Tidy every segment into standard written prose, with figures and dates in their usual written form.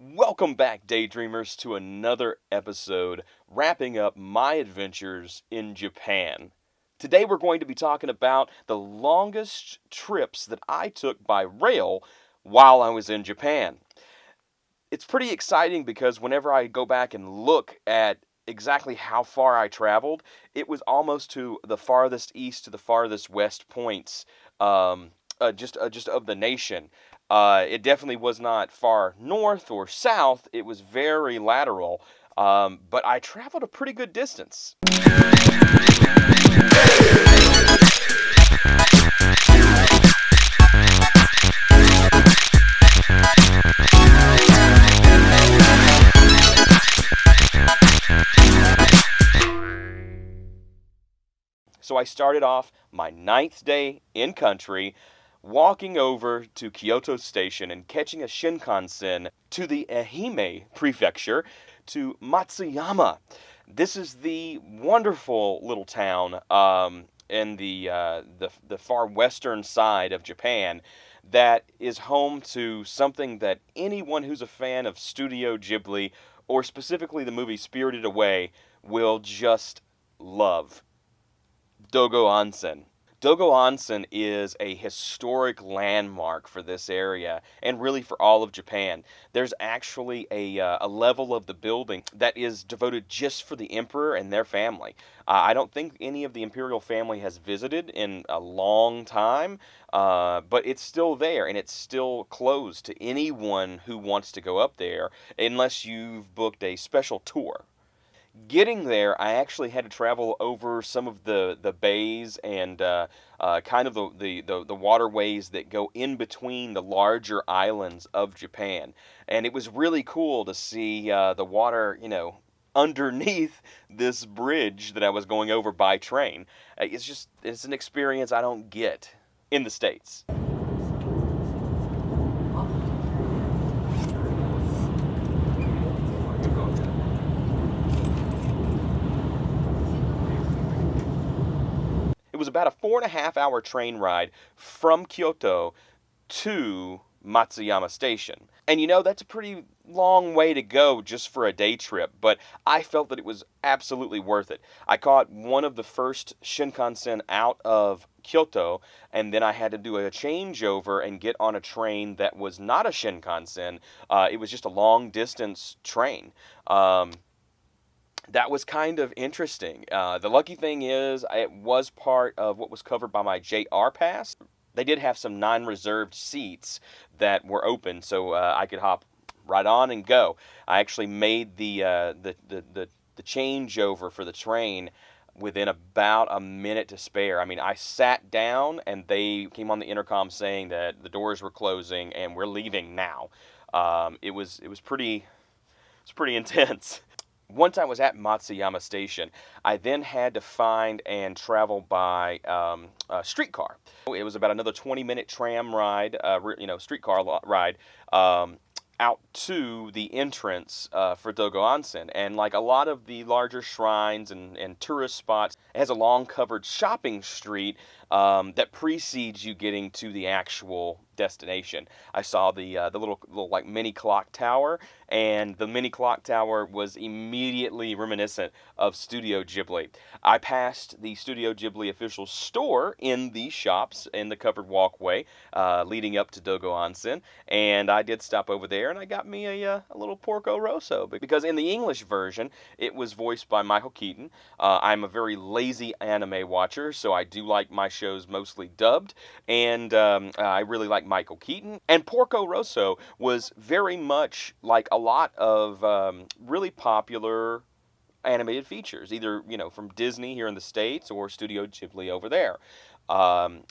Welcome back, Daydreamers, to another episode wrapping up my adventures in Japan. Today we're going to be talking about the longest trips that I took by rail while I was in Japan. It's pretty exciting because whenever I go back and look at exactly how far I traveled, it was almost to the farthest east to the farthest west points, just of the nation. It definitely was not far north or south. It was very lateral, but I traveled a pretty good distance. So I started off my ninth day in country, walking over to Kyoto Station and catching a Shinkansen to the Ehime Prefecture to Matsuyama. This is the wonderful little town in the far western side of Japan that is home to something that anyone who's a fan of Studio Ghibli, or specifically the movie Spirited Away, will just love. Dogo Onsen. Dogo Onsen is a historic landmark for this area and really for all of Japan. There's actually a level of the building that is devoted just for the emperor and their family. I don't think any of the imperial family has visited in a long time, but it's still there and it's still closed to anyone who wants to go up there unless you've booked a special tour. Getting there, I actually had to travel over some of the bays and kind of the waterways that go in between the larger islands of Japan. And it was really cool to see the water, underneath this bridge that I was going over by train. It's an experience I don't get in the States. It was about a 4.5 hour train ride from Kyoto to Matsuyama Station. And that's a pretty long way to go just for a day trip, but I felt that it was absolutely worth it. I caught one of the first Shinkansen out of Kyoto, and then I had to do a changeover and get on a train that was not a Shinkansen. It was just a long distance train. That was kind of interesting. The lucky thing is, it was part of what was covered by my JR pass. They did have some non-reserved seats that were open, so I could hop right on and go. I actually made the changeover for the train within about a minute to spare. I mean, I sat down and they came on the intercom saying that the doors were closing and we're leaving now. It was pretty intense. Once I was at Matsuyama Station, I then had to find and travel by a streetcar. It was about another 20-minute tram ride, streetcar ride, out to the entrance for Dogo Onsen. And like a lot of the larger shrines and tourist spots, it has a long covered shopping street that precedes you getting to the actual destination. I saw the little like mini clock tower, and the mini clock tower was immediately reminiscent of Studio Ghibli. I passed the Studio Ghibli official store in the shops in the covered walkway leading up to Dogo Onsen, and I did stop over there and I got me a little Porco Rosso, because in the English version it was voiced by Michael Keaton. I'm a very lazy anime watcher, so I do like my shows mostly dubbed, and I really like Michael Keaton. And Porco Rosso was very much like a lot of really popular animated features, either from Disney here in the States or Studio Ghibli over there.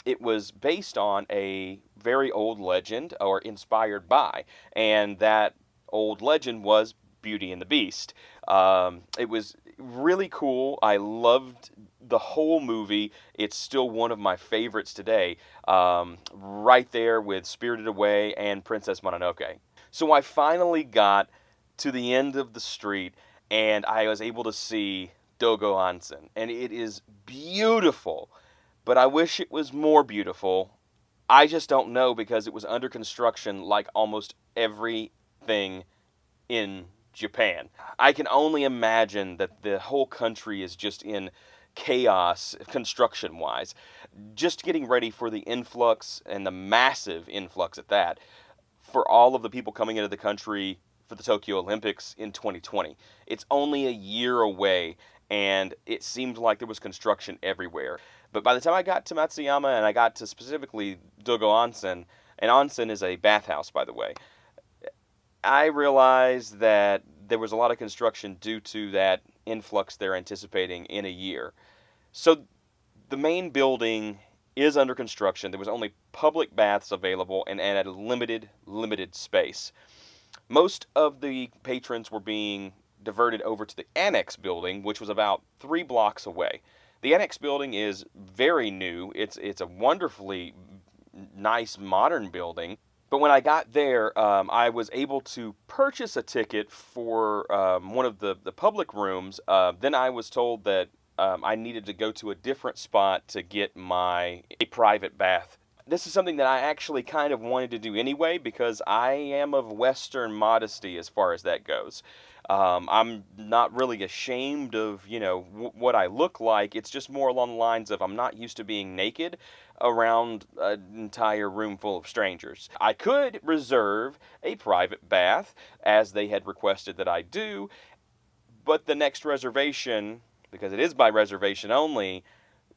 It was based on a very old legend, or inspired by, and that old legend was Beauty and the Beast. It was really cool. I loved the whole movie. It's still one of my favorites today, right there with Spirited Away and Princess Mononoke. So I finally got to the end of the street, and I was able to see Dogo Onsen, and it is beautiful, but I wish it was more beautiful. I just don't know, because it was under construction like almost everything in Japan. I can only imagine that the whole country is just in chaos construction-wise, just getting ready for the influx, and the massive influx at that, for all of the people coming into the country for the Tokyo Olympics in 2020. It's only a year away, and it seemed like there was construction everywhere. But by the time I got to Matsuyama, and I got to specifically Dogo Onsen, and onsen is a bathhouse, by the way, I realized that there was a lot of construction due to that influx they're anticipating in a year. So the main building is under construction. There was only public baths available, and at a limited space. Most of the patrons were being diverted over to the Annex building, which was about 3 blocks away. The Annex building is very new. It's a wonderfully nice modern building. But when I got there, I was able to purchase a ticket for one of the public rooms. Then I was told that I needed to go to a different spot to get a private bath. This is something that I actually kind of wanted to do anyway, because I am of Western modesty as far as that goes. I'm not really ashamed of, what I look like. It's just more along the lines of I'm not used to being naked around an entire room full of strangers. I could reserve a private bath, as they had requested that I do, but the next reservation, because it is by reservation only,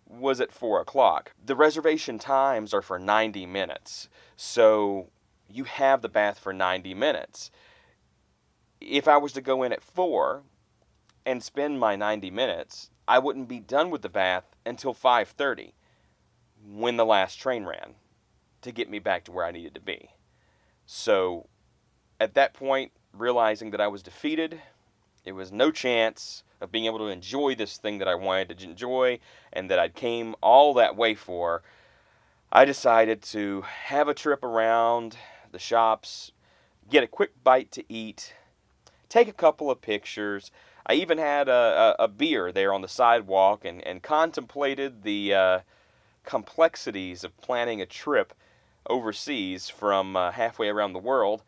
was at 4 o'clock. The reservation times are for 90 minutes, so you have the bath for 90 minutes. If I was to go in at 4 and spend my 90 minutes, I wouldn't be done with the bath until 5:30, when the last train ran, to get me back to where I needed to be. So, at that point, realizing that I was defeated, it was no chance of being able to enjoy this thing that I wanted to enjoy, and that I came all that way for, I decided to have a trip around the shops, get a quick bite to eat, take a couple of pictures. I even had a beer there on the sidewalk, and contemplated the complexities of planning a trip overseas from halfway around the world.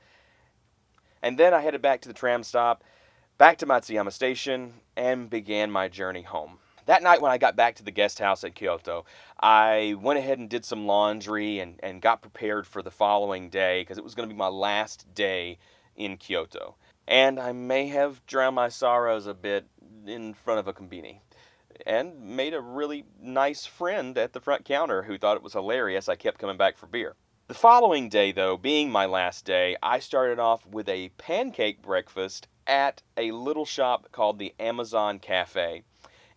And then I headed back to the tram stop, back to Matsuyama Station, and began my journey home. That night when I got back to the guest house at Kyoto, I went ahead and did some laundry and got prepared for the following day, because it was going to be my last day in Kyoto. And I may have drowned my sorrows a bit in front of a konbini, and made a really nice friend at the front counter who thought it was hilarious I kept coming back for beer. The following day, though, being my last day, I started off with a pancake breakfast at a little shop called the Amazon Cafe.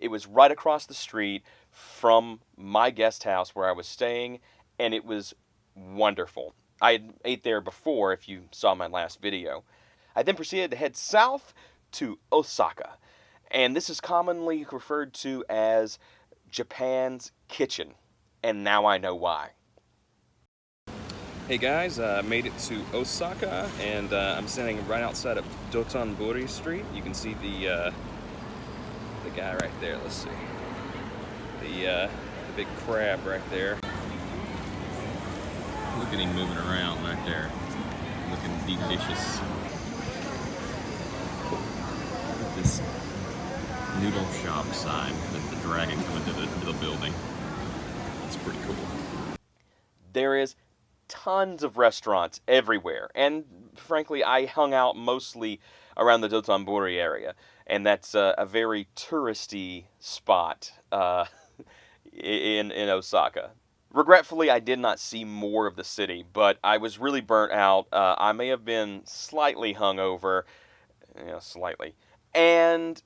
It was right across the street from my guest house where I was staying, and it was wonderful. I had ate there before, if you saw my last video. I then proceeded to head south to Osaka, and this is commonly referred to as Japan's kitchen, and now I know why. Hey guys, I made it to Osaka, and I'm standing right outside of Dotonbori Street. You can see the guy right there. Let's see, the big crab right there. Look at him moving around right there, looking delicious. Look at this noodle shop sign with the dragon coming to the building. It's pretty cool. There is tons of restaurants everywhere, and frankly I hung out mostly around the Dotonbori area, and that's a very touristy spot in Osaka. Regretfully, I did not see more of the city, but I was really burnt out. I may have been slightly hungover, slightly, and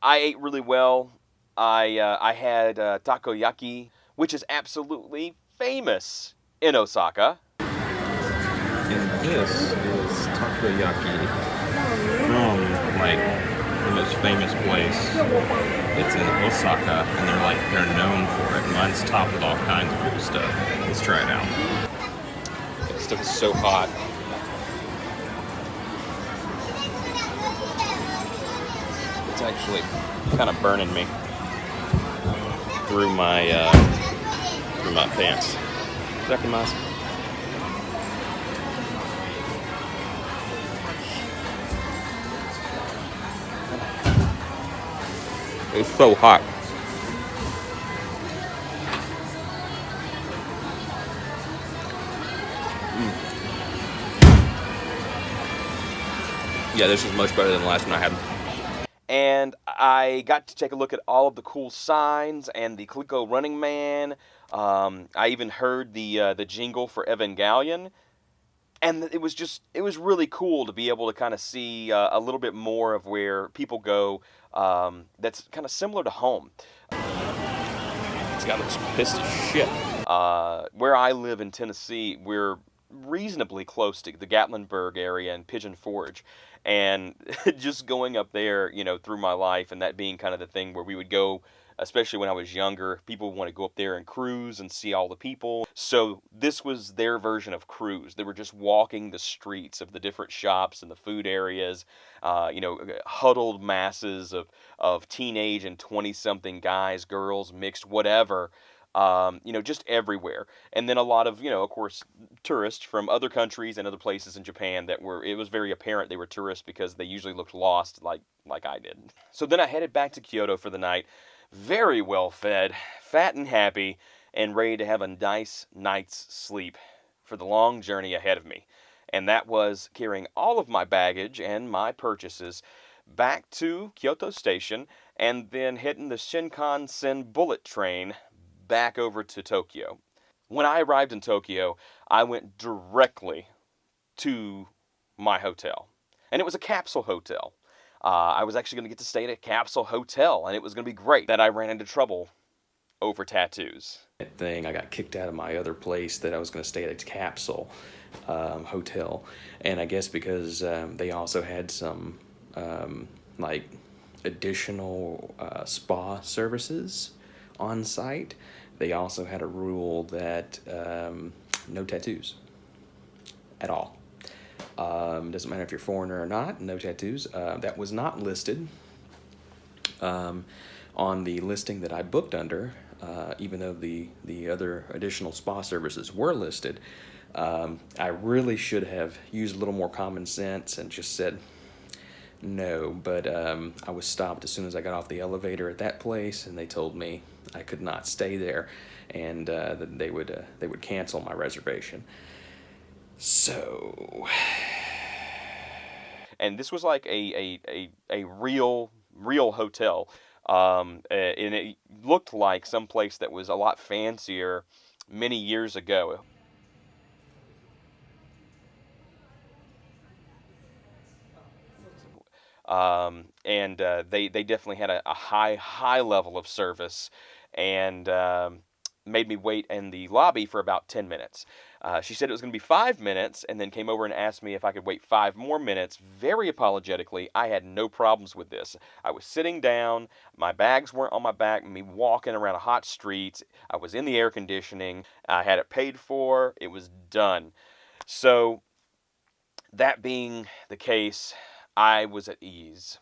I ate really well. I had takoyaki, which is absolutely famous in Osaka. And this is takoyaki from the most famous place. It's in Osaka, and they're known for it. Mine's topped with all kinds of cool stuff. Let's try it out. This stuff is so hot. It's actually kind of burning me through my pants. It's so hot. Yeah, this is much better than the last one I had. And I got to take a look at all of the cool signs and the Coleco Running Man. I even heard the jingle for Evangelion, and it was really cool to be able to kind of see a little bit more of where people go. That's kind of similar to home. This guy looks pissed as shit. Where I live in Tennessee, we're reasonably close to the Gatlinburg area and Pigeon Forge. And just going up there, through my life, and that being kind of the thing where we would go, especially when I was younger, people would want to go up there and cruise and see all the people. So this was their version of cruise. They were just walking the streets of the different shops and the food areas, huddled masses of teenage and 20-something guys, girls, mixed, whatever, just everywhere. And then a lot of, of course, tourists from other countries and other places in Japan it was very apparent they were tourists because they usually looked lost like I did. So then I headed back to Kyoto for the night, very well fed, fat and happy, and ready to have a nice night's sleep for the long journey ahead of me. And that was carrying all of my baggage and my purchases back to Kyoto Station and then hitting the Shinkansen bullet train back over to Tokyo. When I arrived in Tokyo, I went directly to my hotel. And it was a capsule hotel. I was actually going to get to stay at a capsule hotel, and it was going to be great. That I ran into trouble over tattoos. I got kicked out of my other place that I was going to stay at a capsule hotel. And I guess because they also had some additional spa services on site, they also had a rule that no tattoos at all. Doesn't matter if you're a foreigner or not, no tattoos. That was not listed on the listing that I booked under, even though the other additional spa services were listed. I really should have used a little more common sense and just said no, but I was stopped as soon as I got off the elevator at that place, and they told me I could not stay there, and that they would cancel my reservation. So, and this was like a real hotel, and it looked like some place that was a lot fancier many years ago. And they definitely had a high level of service, and made me wait in the lobby for about 10 minutes. She said it was going to be 5 minutes, and then came over and asked me if I could wait 5 more minutes. Very apologetically, I had no problems with this. I was sitting down, my bags weren't on my back, me walking around a hot street. I was in the air conditioning. I had it paid for. It was done. So, that being the case, I was at ease.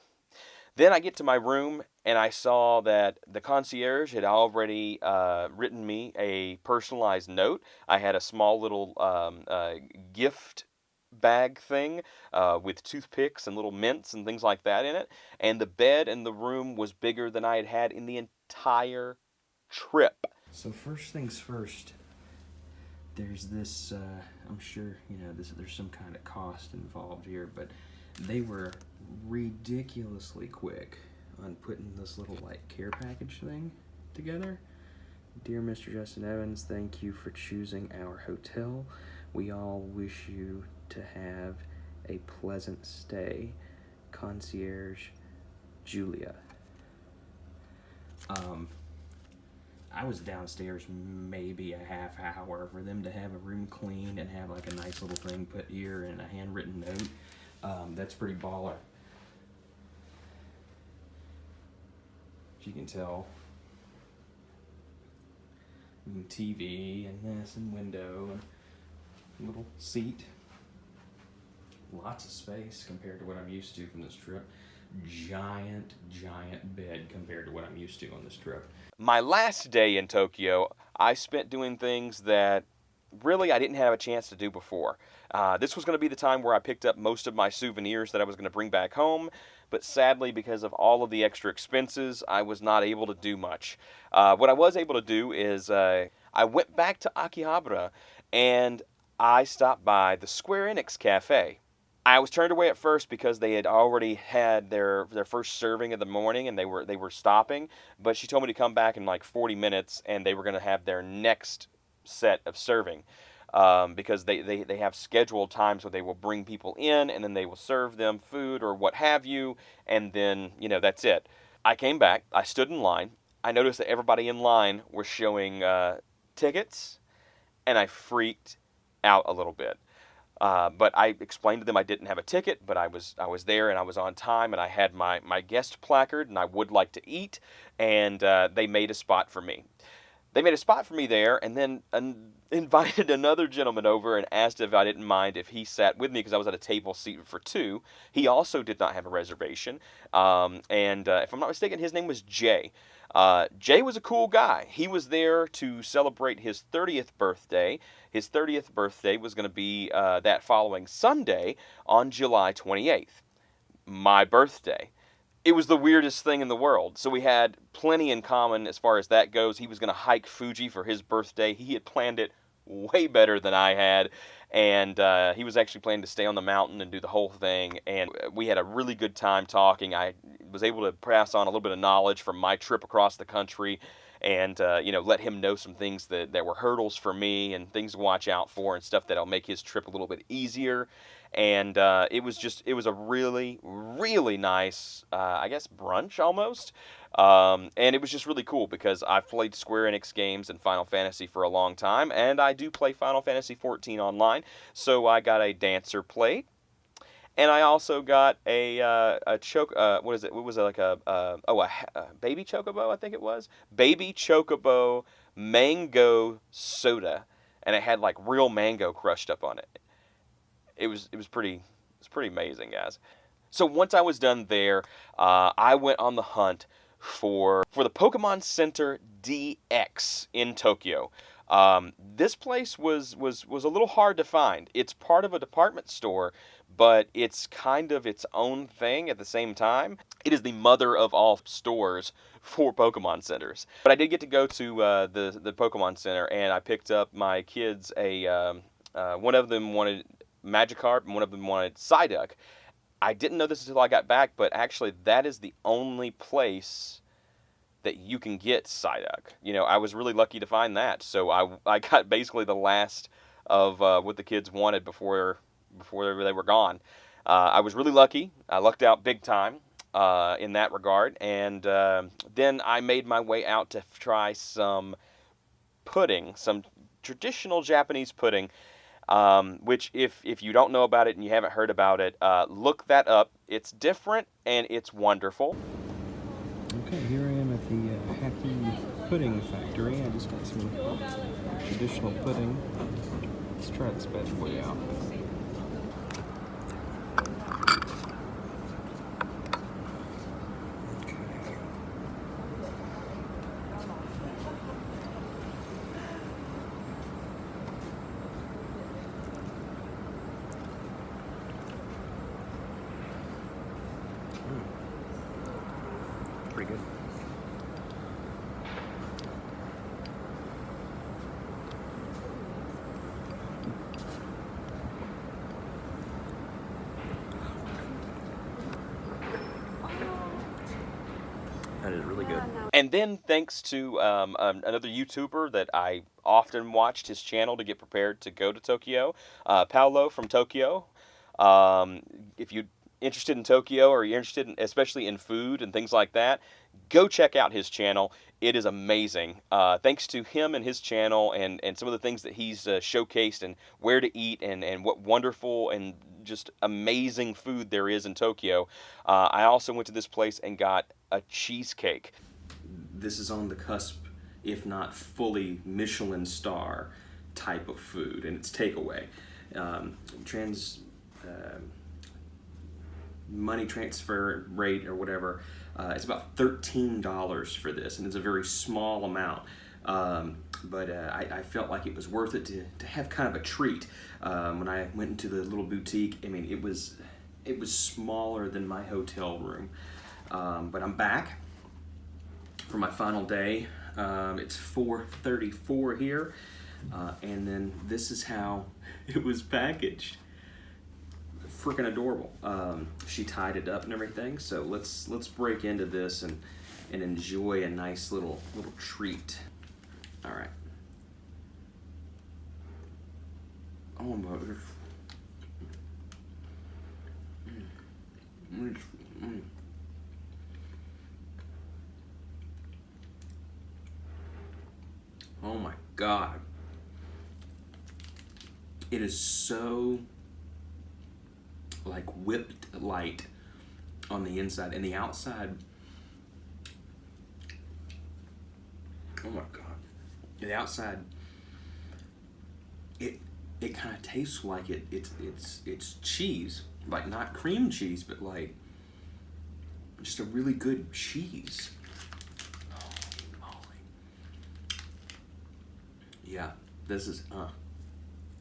Then I get to my room, and I saw that the concierge had already written me a personalized note. I had a small little gift bag thing with toothpicks and little mints and things like that in it. And the bed in the room was bigger than I had had in the entire trip. So first things first, there's this, I'm sure, there's some kind of cost involved here, but they were ridiculously quick on putting this little care package thing together. Dear Mr. Justin Evans, thank you for choosing our hotel. We all wish you to have a pleasant stay. Concierge Julia. I was downstairs maybe a half hour for them to have a room cleaned and have a nice little thing put here and a handwritten note. That's pretty baller. As you can tell, TV and this and window and little seat. Lots of space compared to what I'm used to from this trip. Giant bed compared to what I'm used to on this trip. My last day in Tokyo, I spent doing things that really I didn't have a chance to do before. This was going to be the time where I picked up most of my souvenirs that I was going to bring back home, but sadly, because of all of the extra expenses, I was not able to do much. What I was able to do is I went back to Akihabara and I stopped by the Square Enix Cafe. I was turned away at first because they had already had their first serving of the morning and they were stopping. But she told me to come back in like 40 minutes and they were going to have their next set of serving, because they have scheduled times where they will bring people in and then they will serve them food or what have you, and then that's it. I came back. I stood in line. I noticed that everybody in line was showing tickets, and I freaked out a little bit. But I explained to them I didn't have a ticket, but I was there and I was on time and I had my guest placard and I would like to eat, and they made a spot for me. They made a spot for me there, and then invited another gentleman over and asked if I didn't mind if he sat with me because I was at a table seated for two. He also did not have a reservation, and if I'm not mistaken, his name was Jay. Jay was a cool guy. He was there to celebrate his 30th birthday. His 30th birthday was going to be that following Sunday on July 28th, my birthday. It was the weirdest thing in the world. So we had plenty in common as far as that goes. He was going to hike Fuji for his birthday. He had planned it way better than I had. And he was actually planning to stay on the mountain and do the whole thing. And we had a really good time talking. I was able to pass on a little bit of knowledge from my trip across the country and, let him know some things that were hurdles for me and things to watch out for and stuff that'll make his trip a little bit easier. And it was a really, really nice, I guess, brunch almost. And it was just really cool because I've played Square Enix games and Final Fantasy for a long time, and I do play Final Fantasy 14 online. So I got a dancer plate, and I also got a what is it? What was it, like a baby chocobo? I think it was baby chocobo mango soda, and it had like real mango crushed up on it. It was pretty amazing, guys. So once I was done there, I went on the hunt for the Pokemon Center DX in Tokyo. This place was a little hard to find. It's part of a department store, but it's kind of its own thing at the same time. It is the mother of all stores for Pokemon centers. But I did get to go to the Pokemon Center, and I picked up my kids one of them wanted Magikarp and one of them wanted Psyduck. I didn't know this until I got back, but actually that is the only place that you can get Psyduck. I was really lucky to find that. So I got basically the last of what the kids wanted before they were gone. I was really lucky. I lucked out big time in that regard. And then I made my way out to try some pudding, some traditional Japanese pudding. Which if you don't know about it and you haven't heard about it, look that up. It's different and it's wonderful. Okay, here I am at the Happy Pudding Factory. I just got some traditional pudding. Let's try this bad boy out. Pretty good. That is really good. And then thanks to another YouTuber that I often watched his channel to get prepared to go to Tokyo, Paolo from Tokyo. If you're interested in Tokyo or you're interested especially in food and things like that, go check out his channel. It is amazing. Thanks to him and his channel and some of the things that he's showcased and where to eat and what wonderful and just amazing food there is in Tokyo. I also went to this place and got a cheesecake. This is on the cusp, if not fully Michelin star type of food, and it's takeaway. Money transfer rate or whatever, it's about $13 for this, and it's a very small amount. But I felt like it was worth it to have kind of a treat. When I went into the little boutique, I mean, it was smaller than my hotel room. But I'm back for my final day. It's 4:34 here, and then this is how it was packaged. Freaking adorable. She tied it up and everything. So let's break into this and enjoy a nice little treat. All right. Oh my. Oh my God. It is so like whipped light on the inside, and the outside, oh my God, the outside, it kind of tastes like it's cheese, like not cream cheese, but like just a really good cheese. Holy moly. Yeah, this is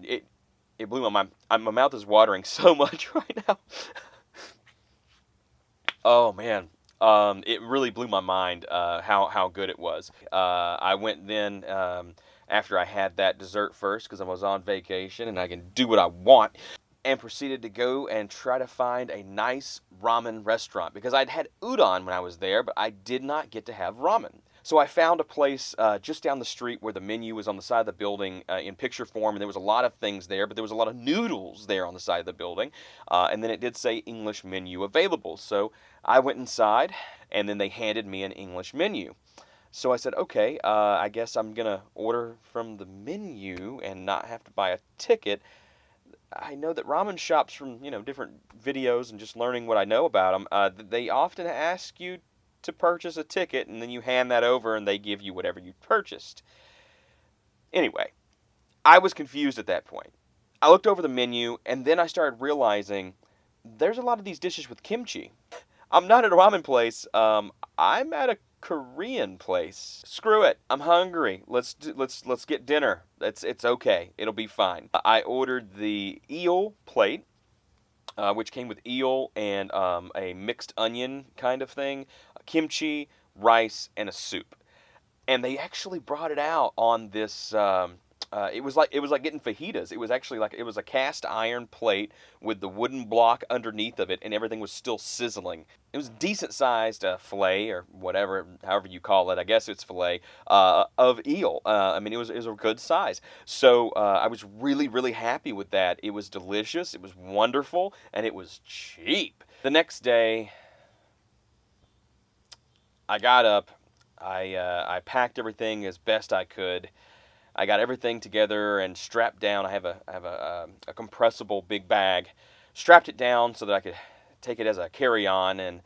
It blew my mind. My mouth is watering so much right now. Oh man, it really blew my mind how good it was. I went then after I had that dessert first because I was on vacation and I can do what I want, and proceeded to go and try to find a nice ramen restaurant because I'd had udon when I was there, but I did not get to have ramen. So I found a place just down the street where the menu was on the side of the building in picture form, and there was a lot of things there, but there was a lot of noodles there on the side of the building, and then it did say English menu available. So I went inside, and then they handed me an English menu. So I said, okay, I guess I'm going to order from the menu and not have to buy a ticket. I know that ramen shops from, different videos and just learning what I know about them, they often ask you to purchase a ticket, and then you hand that over and they give you whatever you purchased. Anyway, I was confused at that point. I looked over the menu, and then I started realizing there's a lot of these dishes with kimchi. I'm not at a ramen place. I'm at a Korean place. Screw it. I'm hungry. Let's get dinner. It's okay. It'll be fine. I ordered the eel plate, which came with eel and a mixed onion kind of thing, kimchi, rice, and a soup. And they actually brought it out on this. It was like getting fajitas. It was actually like it was a cast iron plate with the wooden block underneath of it, and everything was still sizzling. It was a decent sized fillet or whatever, however you call it. I guess it's fillet of eel. I mean, it was a good size. So I was really happy with that. It was delicious. It was wonderful, and it was cheap. The next day, I got up. I packed everything as best I could. I got everything together and strapped down. I have a compressible big bag. Strapped it down so that I could take it as a carry-on, and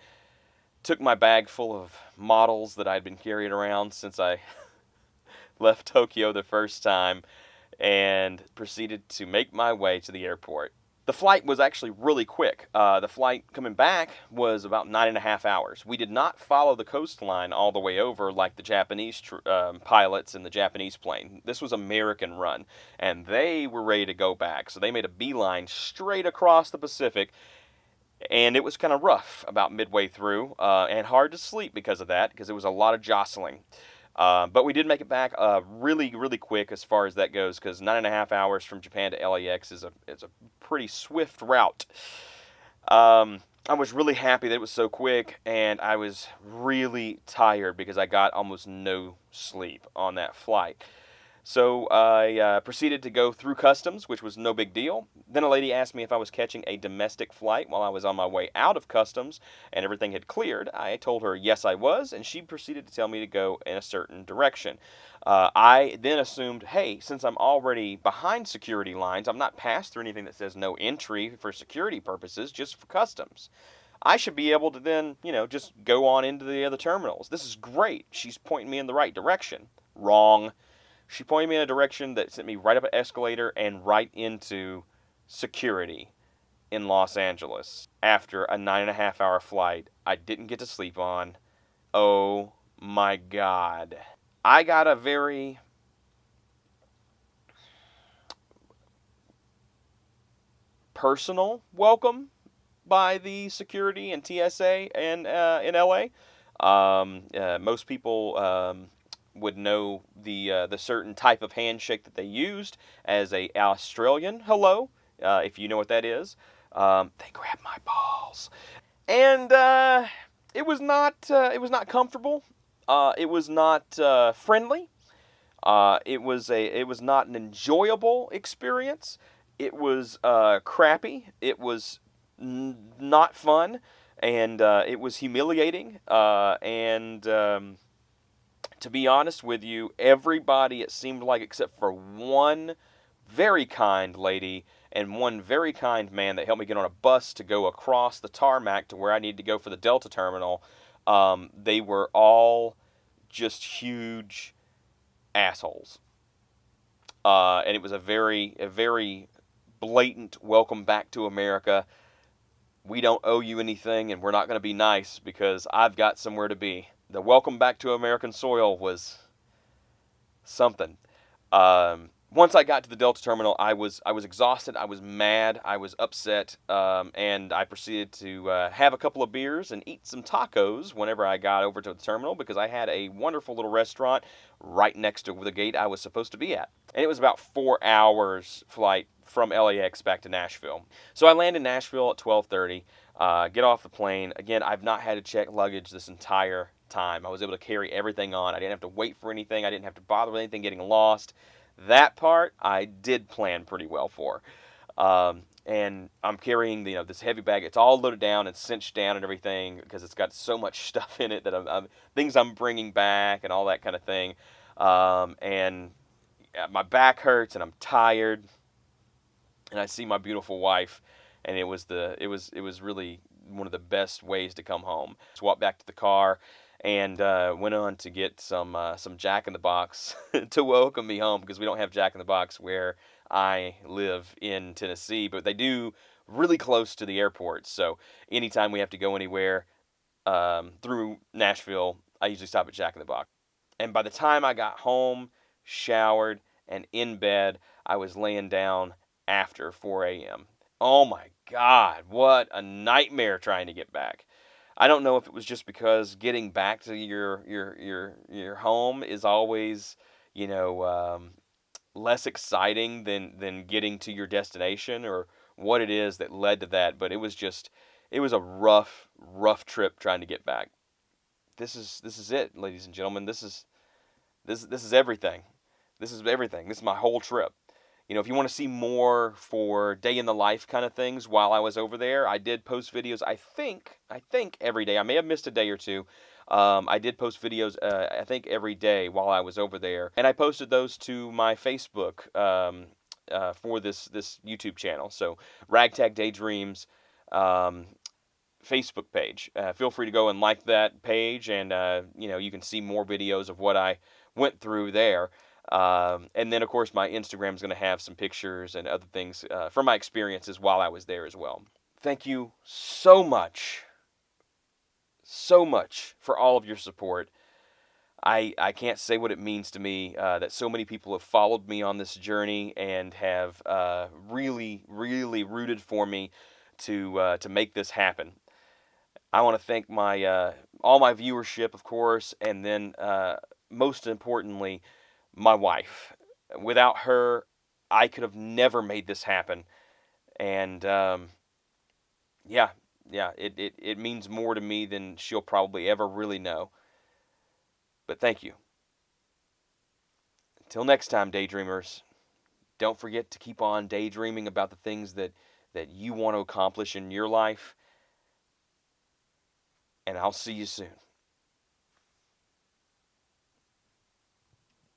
took my bag full of models that I'd been carrying around since I left Tokyo the first time, and proceeded to make my way to the airport. The flight was actually really quick. The flight coming back was about 9.5 hours. We did not follow the coastline all the way over like the Japanese pilots in the Japanese plane. This was American run, and they were ready to go back. So they made a beeline straight across the Pacific, and it was kind of rough about midway through, and hard to sleep because of that, because it was a lot of jostling. But we did make it back really quick as far as that goes, because 9.5 hours from Japan to LAX is a pretty swift route. I was really happy that it was so quick, and I was really tired because I got almost no sleep on that flight. So I proceeded to go through customs, which was no big deal. Then a lady asked me if I was catching a domestic flight while I was on my way out of customs and everything had cleared. I told her yes, I was, and she proceeded to tell me to go in a certain direction. I then assumed, hey, since I'm already behind security lines, I'm not passed through anything that says no entry for security purposes, just for customs. I should be able to then, just go on into the other terminals. This is great. She's pointing me in the right direction. Wrong. She pointed me in a direction that sent me right up an escalator and right into security in Los Angeles after a 9.5 hour flight I didn't get to sleep on. Oh my God. I got a very personal welcome by the security and TSA and in LA. Most people would know the certain type of handshake that they used as a Australian hello, if you know what that is. They grabbed my balls, and it was not comfortable. It was not friendly. It was not an enjoyable experience. It was crappy. It was not fun, and it was humiliating. And to be honest with you, everybody, it seemed like, except for one very kind lady and one very kind man that helped me get on a bus to go across the tarmac to where I needed to go for the Delta terminal, they were all just huge assholes. And it was a very blatant welcome back to America. We don't owe you anything, and we're not going to be nice because I've got somewhere to be. The welcome back to American soil was something. Once I got to the Delta terminal, I was exhausted. I was mad. I was upset, and I proceeded to have a couple of beers and eat some tacos whenever I got over to the terminal because I had a wonderful little restaurant right next to the gate I was supposed to be at, and it was about 4 hours flight from LAX back to Nashville. So I land in Nashville at 12:30. Get off the plane. Again, I've not had to check luggage this entire time. I was able to carry everything on. I didn't have to wait for anything. I didn't have to bother with anything getting lost. That part I did plan pretty well for. And I'm carrying this heavy bag. It's all loaded down and cinched down and everything because it's got so much stuff in it that things I'm bringing back and all that kind of thing. And my back hurts and I'm tired. And I see my beautiful wife, and it was really one of the best ways to come home. Walked back to the car and went on to get some Jack in the Box to welcome me home because we don't have Jack in the Box where I live in Tennessee, but they do really close to the airport. So anytime we have to go anywhere through Nashville, I usually stop at Jack in the Box. And by the time I got home, showered, and in bed, I was laying down after 4 a.m. Oh my God, what a nightmare trying to get back. I don't know if it was just because getting back to your home is always, less exciting than getting to your destination, or what it is that led to that, but it was a rough trip trying to get back. This is it, ladies and gentlemen. This is everything. This is everything. This is my whole trip. If you want to see more for day in the life kind of things while I was over there, I did post videos, I think every day. I may have missed a day or two. I did post videos, I think every day while I was over there. And I posted those to my Facebook for this YouTube channel. So, Ragtag Daydreams Facebook page. Feel free to go and like that page, and you can see more videos of what I went through there. And then, of course, my Instagram is going to have some pictures and other things from my experiences while I was there as well. Thank you so much for all of your support. I can't say what it means to me that so many people have followed me on this journey and have really rooted for me to make this happen. I want to thank my all my viewership, of course, and then most importantly, my wife. Without her, I could have never made this happen. And it means more to me than she'll probably ever really know. But thank you. Until next time, daydreamers, don't forget to keep on daydreaming about the things that you want to accomplish in your life. And I'll see you soon.